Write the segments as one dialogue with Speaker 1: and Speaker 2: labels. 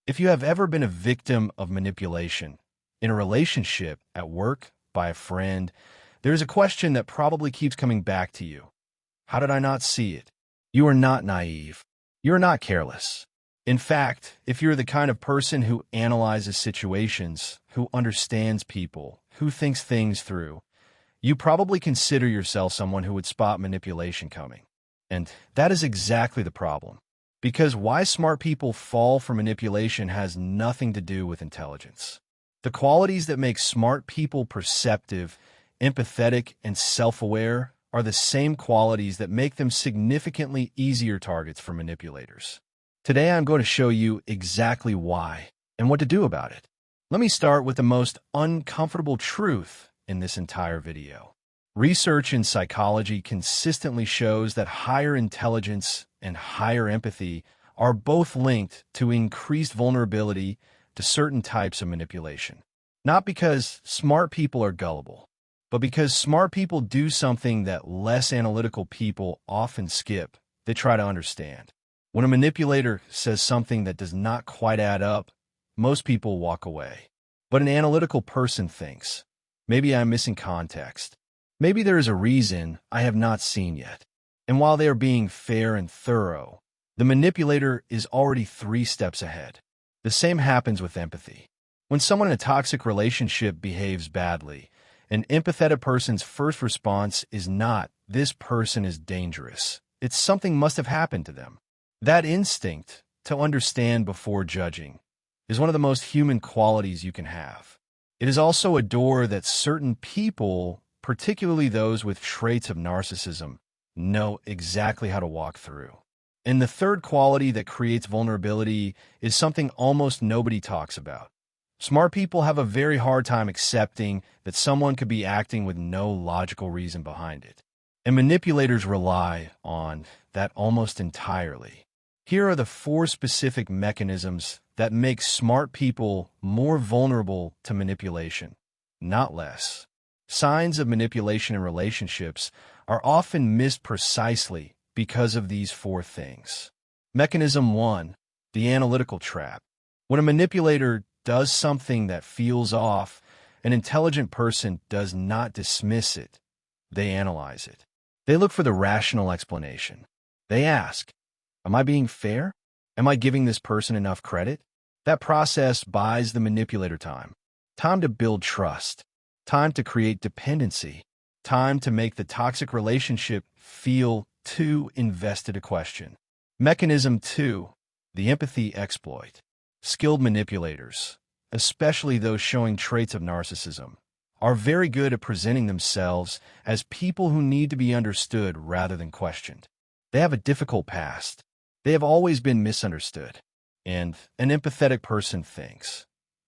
Speaker 1: If you have ever been a victim of manipulation, in a relationship, at work, by a friend, there is a question that probably keeps coming back to you. How did I not see it? You are not naive. You are not careless. In fact, if you're the kind of person who analyzes situations, who understands people, who thinks things through, you probably consider yourself someone who would spot manipulation coming. And that is exactly the problem. Because why smart people fall for manipulation has nothing to do with intelligence. The qualities that make smart people perceptive, empathetic, and self-aware are the same qualities that make them significantly easier targets for manipulators. Today I'm going to show you exactly why and what to do about it. Let me start with the most uncomfortable truth in this entire video. Research in psychology consistently shows that higher intelligence and higher empathy are both linked to increased vulnerability to certain types of manipulation. Not because smart people are gullible, but because smart people do something that less analytical people often skip. They try to understand. When a manipulator says something that does not quite add up, most people walk away. But an analytical person thinks, maybe I'm missing context. Maybe there is a reason I have not seen yet. And while they are being fair and thorough, the manipulator is already 3 steps ahead. The same happens with empathy. When someone in a toxic relationship behaves badly, an empathetic person's first response is not, "This person is dangerous." It's something must have happened to them. That instinct to understand before judging is one of the most human qualities you can have. It is also a door that certain people, particularly those with traits of narcissism, know exactly how to walk through. And the third quality that creates vulnerability is something almost nobody talks about. Smart people have a very hard time accepting that someone could be acting with no logical reason behind it. And manipulators rely on that almost entirely. Here are the 4 specific mechanisms that make smart people more vulnerable to manipulation, not less. Signs of manipulation in relationships are often missed precisely because of these 4 things. Mechanism 1, the analytical trap. When a manipulator does something that feels off, an intelligent person does not dismiss it. They analyze it. They look for the rational explanation. They ask, am I being fair? Am I giving this person enough credit? That process buys the manipulator time. Time to build trust. Time to create dependency. Time to make the toxic relationship feel too invested a question. Mechanism 2, the empathy exploit. Skilled manipulators, especially those showing traits of narcissism, are very good at presenting themselves as people who need to be understood rather than questioned. They have a difficult past. They have always been misunderstood. And an empathetic person thinks,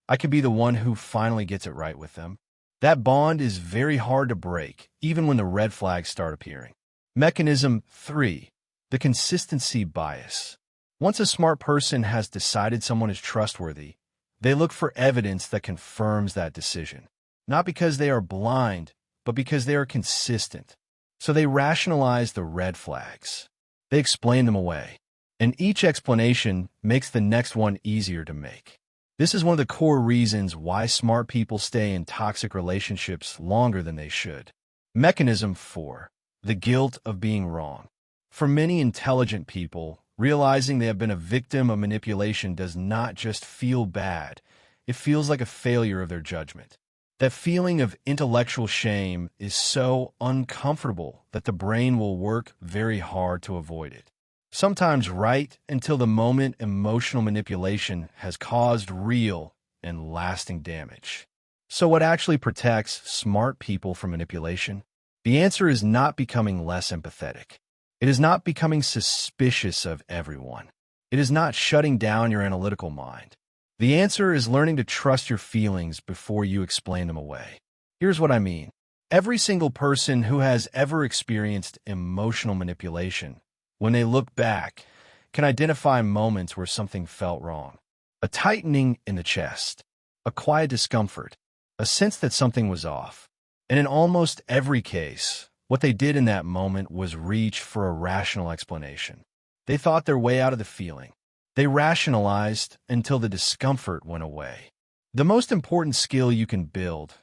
Speaker 1: I could be the one who finally gets it right with them. That bond is very hard to break, even when the red flags start appearing. Mechanism 3, the consistency bias. Once a smart person has decided someone is trustworthy, they look for evidence that confirms that decision. Not because they are blind, but because they are consistent. So they rationalize the red flags. They explain them away. And each explanation makes the next one easier to make. This is one of the core reasons why smart people stay in toxic relationships longer than they should. Mechanism 4, the guilt of being wrong. For many intelligent people, realizing they have been a victim of manipulation does not just feel bad, it feels like a failure of their judgment. That feeling of intellectual shame is so uncomfortable that the brain will work very hard to avoid it. Sometimes right until the moment emotional manipulation has caused real and lasting damage. So what actually protects smart people from manipulation? The answer is not becoming less empathetic. It is not becoming suspicious of everyone. It is not shutting down your analytical mind. The answer is learning to trust your feelings before you explain them away. Here's what I mean. Every single person who has ever experienced emotional manipulation, when they look back, can identify moments where something felt wrong. A tightening in the chest, a quiet discomfort, a sense that something was off. And in almost every case, what they did in that moment was reach for a rational explanation. They thought their way out of the feeling. They rationalized until the discomfort went away. The most important skill you can build,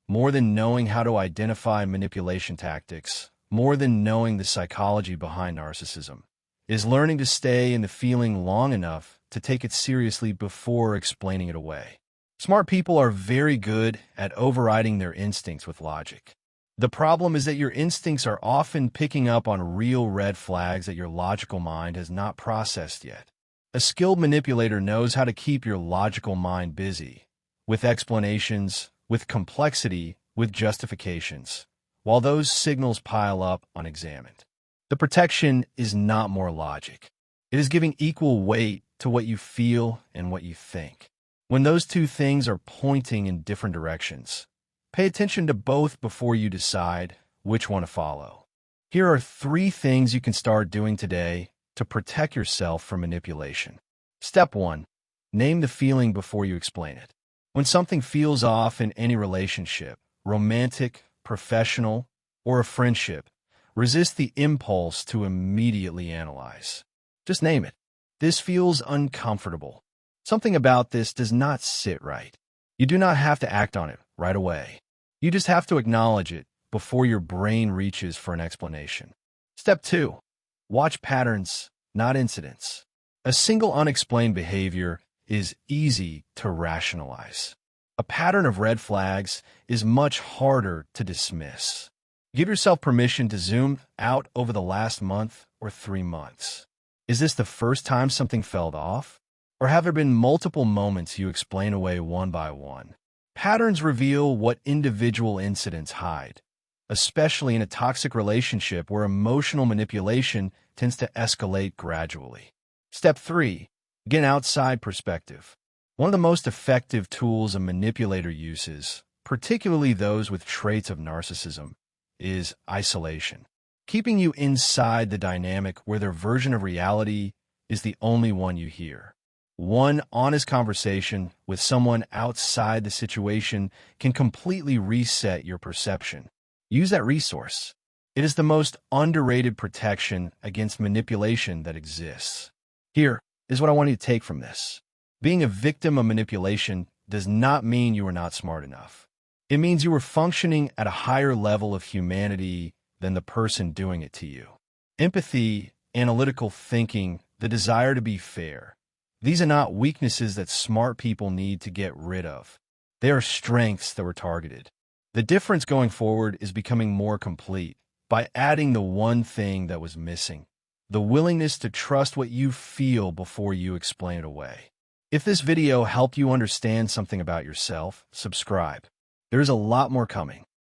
Speaker 1: more than knowing how to identify manipulation tactics, more than knowing the psychology behind narcissism, is learning to stay in the feeling long enough to take it seriously before explaining it away. Smart people are very good at overriding their instincts with logic. The problem is that your instincts are often picking up on real red flags that your logical mind has not processed yet. A skilled manipulator knows how to keep your logical mind busy, with explanations, with complexity, with justifications, while those signals pile up unexamined. The protection is not more logic. It is giving equal weight to what you feel and what you think. When those two things are pointing in different directions, pay attention to both before you decide which one to follow. Here are 3 things you can start doing today to protect yourself from manipulation. Step 1. Name the feeling before you explain it. When something feels off in any relationship, romantic, professional, or a friendship, resist the impulse to immediately analyze. Just name it. This feels uncomfortable. Something about this does not sit right. You do not have to act on it right away. You just have to acknowledge it before your brain reaches for an explanation. Step 2. Watch patterns, not incidents. A single unexplained behavior is easy to rationalize. A pattern of red flags is much harder to dismiss. Give yourself permission to zoom out over the last month or 3 months. Is this the first time something fell off? Or have there been multiple moments you explain away one by one? Patterns reveal what individual incidents hide, especially in a toxic relationship where emotional manipulation tends to escalate gradually. Step 3. Get an outside perspective. One of the most effective tools a manipulator uses, particularly those with traits of narcissism, is isolation. Keeping you inside the dynamic where their version of reality is the only one you hear. One honest conversation with someone outside the situation can completely reset your perception. Use that resource. It is the most underrated protection against manipulation that exists. Here is what I want you to take from this. Being a victim of manipulation does not mean you are not smart enough. It means you are functioning at a higher level of humanity than the person doing it to you. Empathy, analytical thinking, the desire to be fair. These are not weaknesses that smart people need to get rid of. They are strengths that were targeted. The difference going forward is becoming more complete by adding the one thing that was missing: the willingness to trust what you feel before you explain it away. If this video helped you understand something about yourself, subscribe. There is a lot more coming.